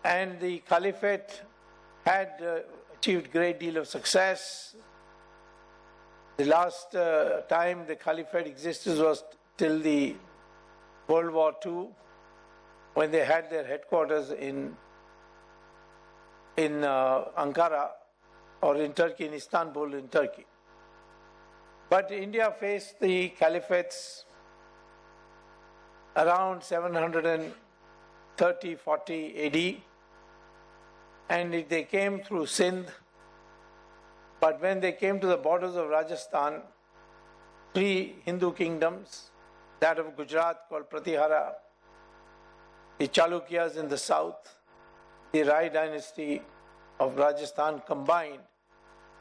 and the caliphate had achieved great deal of success. The last time the caliphate existed was till the World War II, when they had their headquarters in Ankara, or in Turkey, in Istanbul, in Turkey. But India faced the caliphates around 730-40 AD, and they came through Sindh. But when they came to the borders of Rajasthan, 3 Hindu kingdoms, that of Gujarat called Pratihara, the Chalukyas in the south, the Rai dynasty of Rajasthan combined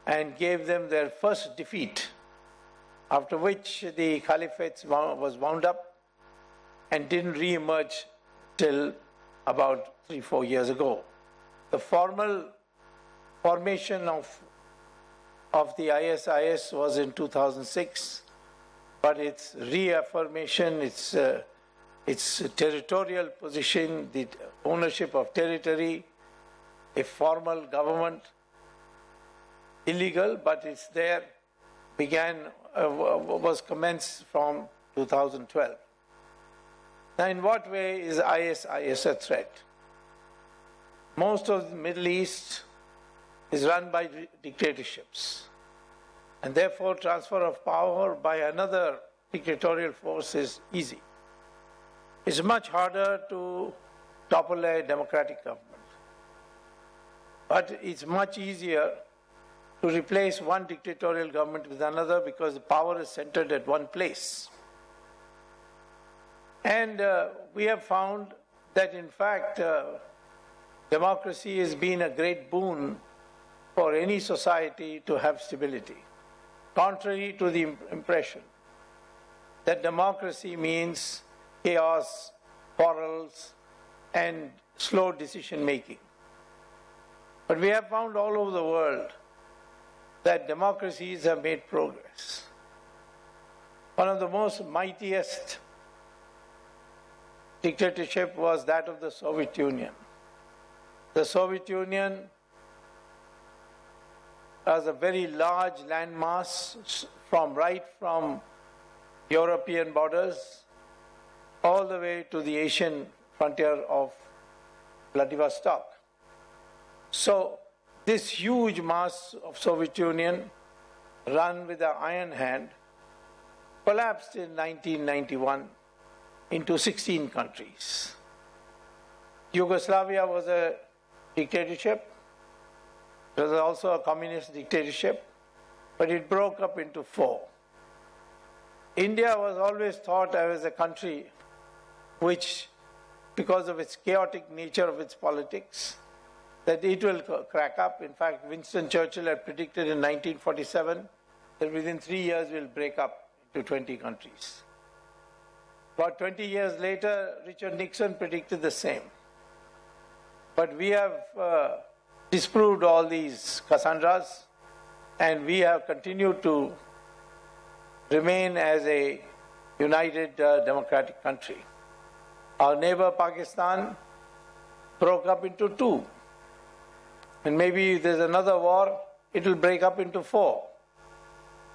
and gave them their first defeat, after which the caliphate was wound up and didn't re-emerge till about 3-4 years ago. The formal formation of the ISIS was in 2006, but its reaffirmation, its territorial position, the ownership of territory, a formal government, illegal, but it's there, was commenced from 2012. Now, in what way is ISIS a threat? Most of the Middle East is run by dictatorships, and therefore transfer of power by another dictatorial force is easy. It's much harder to topple a democratic government. But it's much easier to replace one dictatorial government with another, because the power is centered at one place. And we have found that, in fact, democracy has been a great boon for any society to have stability, contrary to the impression that democracy means chaos, quarrels, and slow decision-making. But we have found all over the world that democracies have made progress. One of the most mightiest dictatorship was that of the Soviet Union. The Soviet Union has a very large landmass right from European borders all the way to the Asian frontier of Vladivostok. So this huge mass of Soviet Union, run with an iron hand, collapsed in 1991 into 16 countries. Yugoslavia was a dictatorship. It was also a communist dictatorship, but it broke up into 4. India was always thought of as a country which, because of its chaotic nature of its politics, that it will crack up. In fact, Winston Churchill had predicted in 1947 that within 3 years we'll break up into 20 countries. About 20 years later, Richard Nixon predicted the same. But we have disproved all these Cassandras, and we have continued to remain as a united democratic country. Our neighbor Pakistan broke up into 2. And maybe if there's another war, it will break up into 4.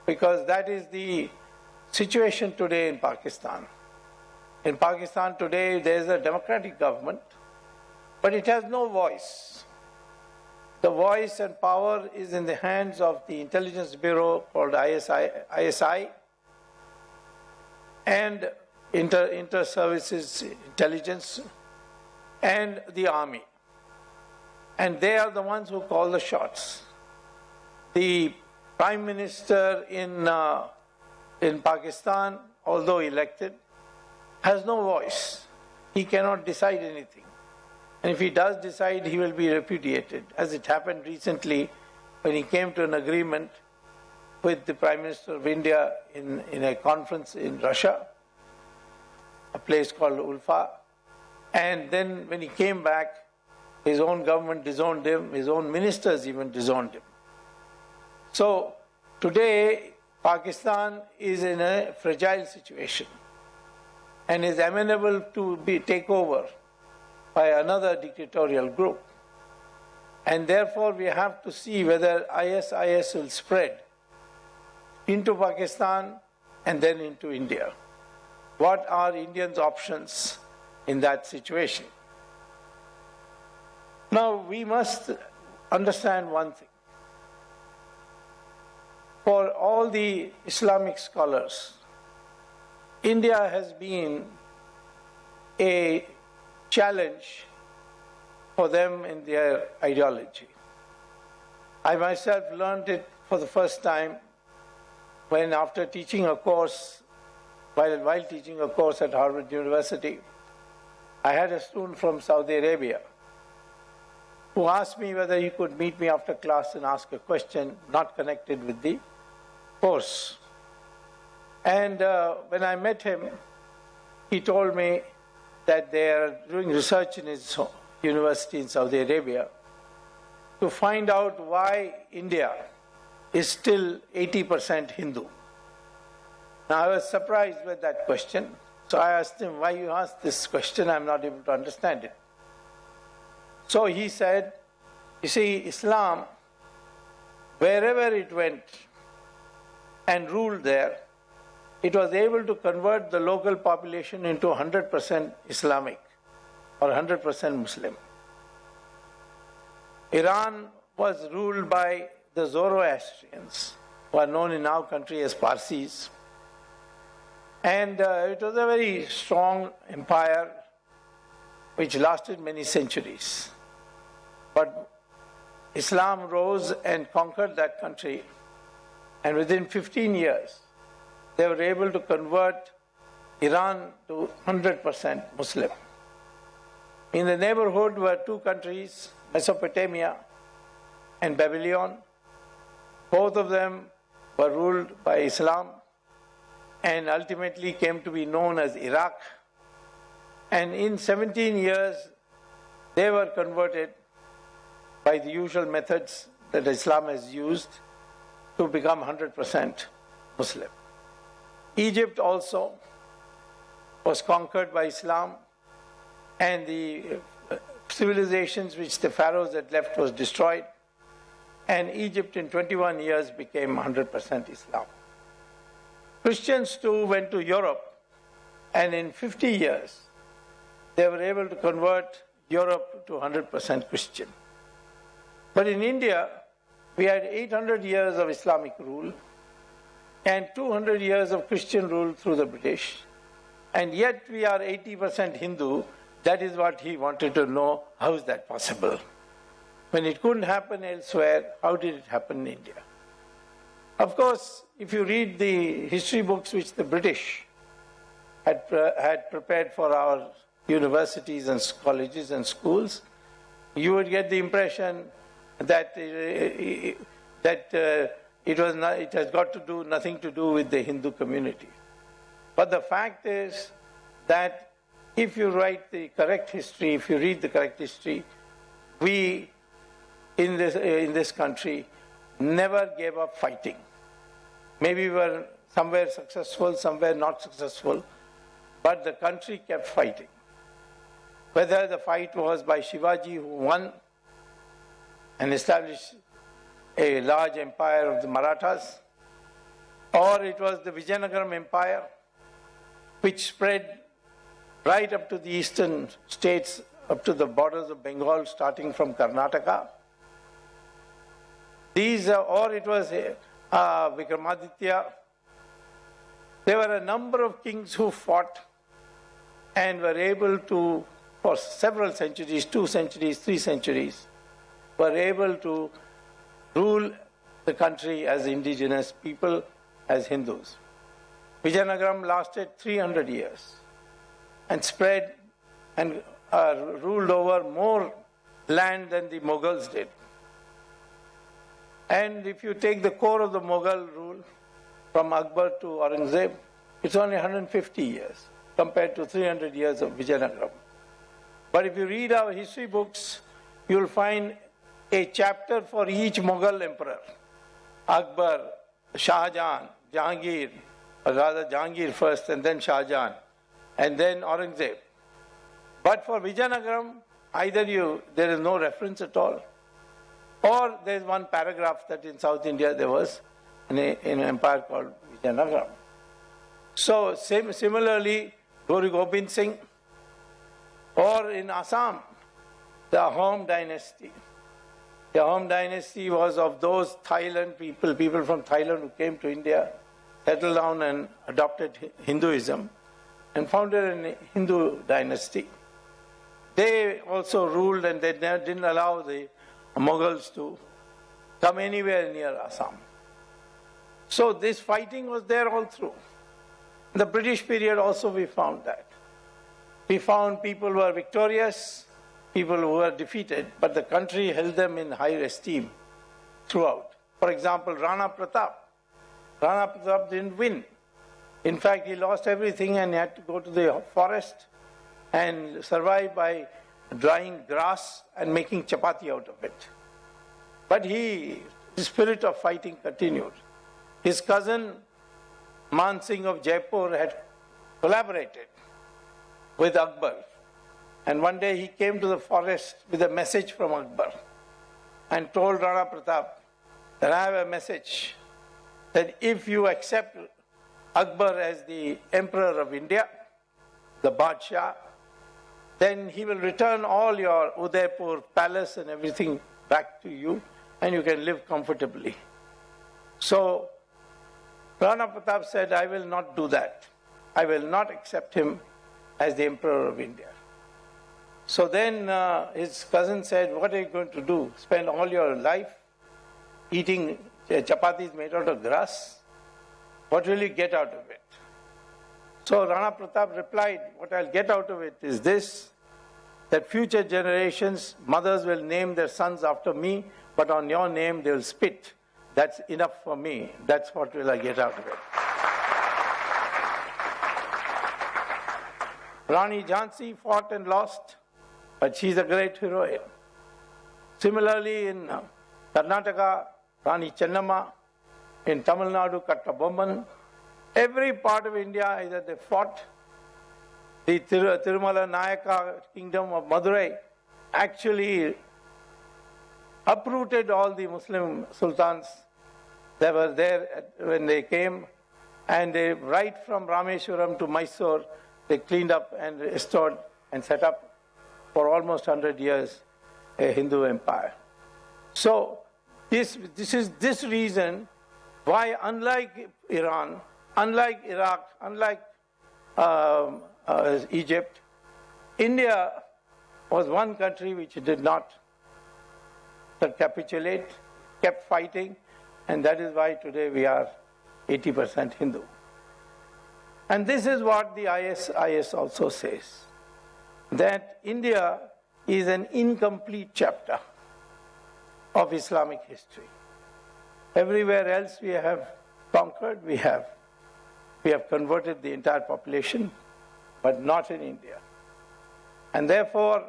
Because that is the situation today in Pakistan. In Pakistan today, there's a democratic government, but it has no voice. The voice and power is in the hands of the intelligence bureau called ISI and inter-services intelligence and the army. And they are the ones who call the shots. The Prime Minister in Pakistan, although elected, has no voice. He cannot decide anything. And if he does decide, he will be repudiated, as it happened recently when he came to an agreement with the Prime Minister of India in a conference in Russia, a place called Ulfa. And then when he came back, his own government disowned him, his own ministers even disowned him. So today, Pakistan is in a fragile situation and is amenable to take over by another dictatorial group. And therefore, we have to see whether ISIS will spread into Pakistan and then into India. What are Indians' options in that situation? Now, we must understand one thing. For all the Islamic scholars, India has been a challenge for them in their ideology. I myself learned it for the first time when, after teaching a course, while teaching a course at Harvard University, I had a student from Saudi Arabia who asked me whether he could meet me after class and ask a question not connected with the course. And when I met him, he told me that they are doing research in his university in Saudi Arabia to find out why India is still 80% Hindu. Now, I was surprised with that question. So I asked him, why you asked this question? I'm not able to understand it. So he said, you see, Islam, wherever it went and ruled there, it was able to convert the local population into 100% Islamic or 100% Muslim. Iran was ruled by the Zoroastrians, who are known in our country as Parsis. And it was a very strong empire which lasted many centuries. But Islam rose and conquered that country, and within 15 years, they were able to convert Iran to 100% Muslim. In the neighborhood were two countries, Mesopotamia and Babylon. Both of them were ruled by Islam and ultimately came to be known as Iraq. And in 17 years, they were converted by the usual methods that Islam has used to become 100% Muslim. Egypt also was conquered by Islam, and the civilizations which the pharaohs had left was destroyed, and Egypt in 21 years became 100% Islam. Christians too went to Europe, and in 50 years they were able to convert Europe to 100% Christian. But in India, we had 800 years of Islamic rule and 200 years of Christian rule through the British, and yet we are 80% Hindu. That is what he wanted to know. How is that possible? When it couldn't happen elsewhere, how did it happen in India? Of course, if you read the history books which the British had prepared for our universities and colleges and schools, you would get the impression that it has got nothing to do with the Hindu community. But the fact is that if you write the correct history, if you read the correct history, we in this country never gave up fighting. Maybe we were somewhere successful, somewhere not successful, but the country kept fighting. Whether the fight was by Shivaji, who won and established a large empire of the Marathas, or it was the Vijayanagaram Empire, which spread right up to the eastern states, up to the borders of Bengal, starting from Karnataka. Or it was Vikramaditya. There were a number of kings who fought and were able to, for several centuries, 2 centuries, 3 centuries, were able to rule the country as indigenous people, as Hindus. Vijayanagaram lasted 300 years and spread and ruled over more land than the Mughals did. And if you take the core of the Mughal rule, from Akbar to Aurangzeb, it's only 150 years compared to 300 years of Vijayanagaram. But if you read our history books, you'll find a chapter for each Mughal emperor. Akbar, Shah Jahan, Jahangir, or rather Jahangir first and then Shah Jahan, and then Aurangzeb. But for Vijayanagaram, either there is no reference at all, or there is one paragraph that in South India there was in an empire called Vijayanagaram. So similarly, Guru Gobind Singh, or in Assam, the Ahom dynasty. The Ahom dynasty was of those Thailand people from Thailand who came to India, settled down and adopted Hinduism, and founded a Hindu dynasty. They also ruled, and they didn't allow the Mughals to come anywhere near Assam. So this fighting was there all through. In the British period also we found that. We found people who were victorious, people who were defeated, but the country held them in high esteem throughout. For example, Rana Pratap. Rana Pratap didn't win. In fact, he lost everything and he had to go to the forest and survive by drying grass and making chapati out of it. But the spirit of fighting continued. His cousin, Man Singh of Jaipur, had collaborated with Akbar. And one day he came to the forest with a message from Akbar and told Rana Pratap that I have a message that if you accept Akbar as the emperor of India, the Badshah, then he will return all your Udaipur palace and everything back to you and you can live comfortably. So Rana Pratap said, I will not do that. I will not accept him as the emperor of India. So then his cousin said, what are you going to do? Spend all your life eating chapatis made out of grass? What will you get out of it? So Rana Pratap replied, what I'll get out of it is this, that future generations, mothers will name their sons after me, but on your name they will spit. That's enough for me. That's what will I get out of it. Rani Jhansi fought and lost, but she's a great heroine. Similarly, in Karnataka, Rani Chennamma, in Tamil Nadu, Kattabomman, every part of India, either they fought. The Tirumala Nayaka kingdom of Madurai actually uprooted all the Muslim sultans that were there when they came, and they, right from Rameshwaram to Mysore, they cleaned up and restored and set up for almost 100 years a Hindu empire. So this is this reason why, unlike Iran, unlike Iraq, unlike Egypt, India was one country which did not capitulate, kept fighting, and that is why today we are 80% Hindu. And this is what the ISIS also says, that India is an incomplete chapter of Islamic history. Everywhere else we have conquered, we have converted the entire population, but not in India. And therefore,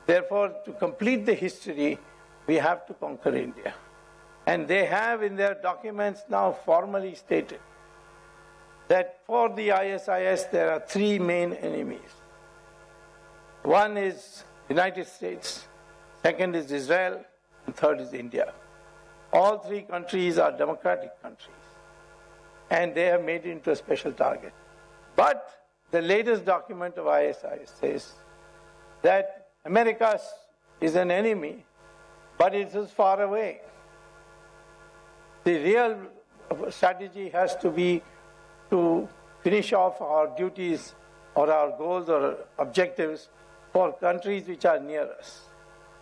to complete the history, we have to conquer India. And they have in their documents now formally stated that for the ISIS there are three main enemies. One is United States, second is Israel, and third is India. All three countries are democratic countries, and they have made it into a special target. But the latest document of ISIS says that America is an enemy, but it is far away. The real strategy has to be to finish off our duties or our goals or objectives for countries which are near us.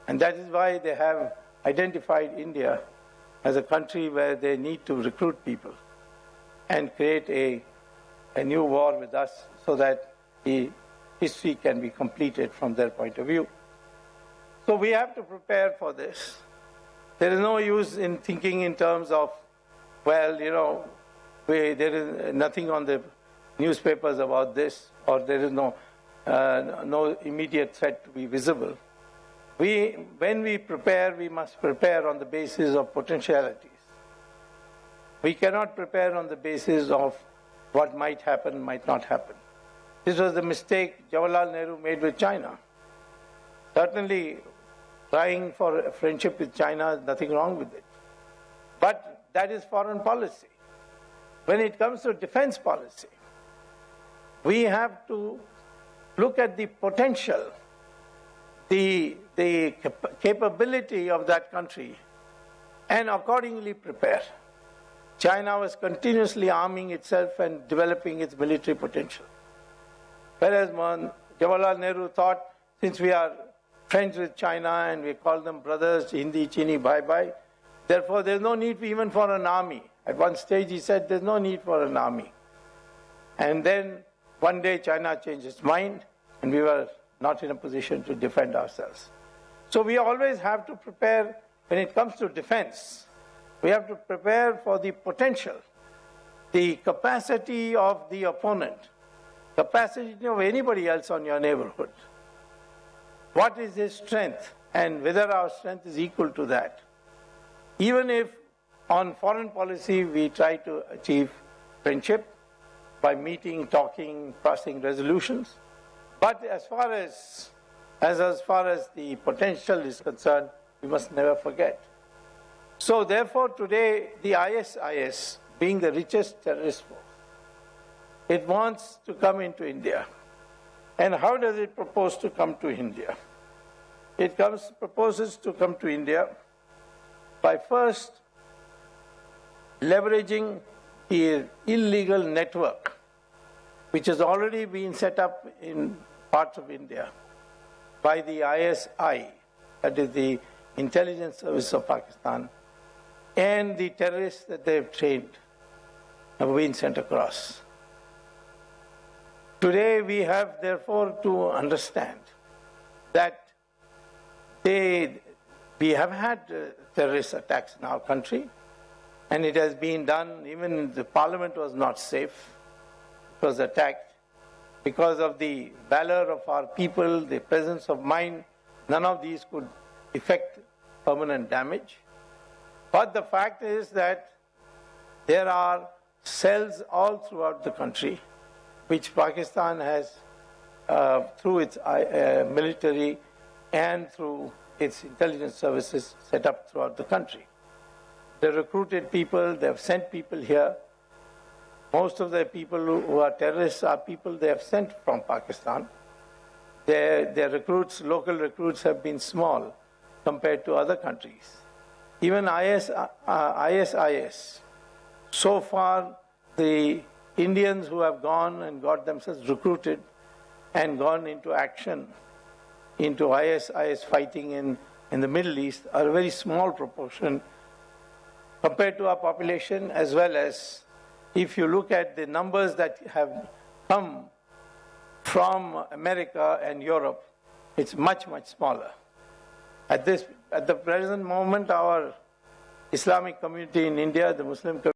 And that is why they have identified India as a country where they need to recruit people and create a new war with us so that the history can be completed from their point of view. So we have to prepare for this. There is no use in thinking in terms of, well, there is nothing on the newspapers about this, or there is no immediate threat to be visible. When we prepare, we must prepare on the basis of potentialities. We cannot prepare on the basis of what might happen, might not happen. This was the mistake Jawaharlal Nehru made with China. Certainly, trying for a friendship with China, nothing wrong with it. But that is foreign policy. When it comes to defense policy, we have to look at the potential, the capability of that country, and accordingly prepare. China was continuously arming itself and developing its military potential. Whereas Jawaharlal Nehru thought, since we are friends with China and we call them brothers, Hindi, Chini, bye-bye, therefore there's no need even for an army. At one stage he said there's no need for an army. And then one day China changed its mind and we were not in a position to defend ourselves. So we always have to prepare when it comes to defense. We have to prepare for the potential, the capacity of the opponent, capacity of anybody else on your neighborhood. What is his strength and whether our strength is equal to that. Even if on foreign policy we try to achieve friendship by meeting, talking, passing resolutions, but as far as the potential is concerned, we must never forget. So therefore today the ISIS, being the richest terrorist force, it wants to come into India. And how does it propose to come to India? It proposes to come to India by first leveraging the illegal network which has already been set up in parts of India by the ISI, that is the intelligence service of Pakistan, and the terrorists that they have trained have been sent across. Today we have therefore to understand that we have had terrorist attacks in our country, and it has been done, even the parliament was not safe. It was attacked because of the valor of our people, the presence of mind. None of these could effect permanent damage. But the fact is that there are cells all throughout the country which Pakistan has, through its military and through its intelligence services, set up throughout the country. They recruited people, they have sent people here. Most of the people who are terrorists are people they have sent from Pakistan. Their recruits, local recruits, have been small compared to other countries. Even ISIS, so far the Indians who have gone and got themselves recruited and gone into action, into ISIS fighting in the Middle East, are a very small proportion compared to our population, as well as if you look at the numbers that have come from America and Europe, it's much, much smaller. At the present moment, our Islamic community in India, the Muslim community,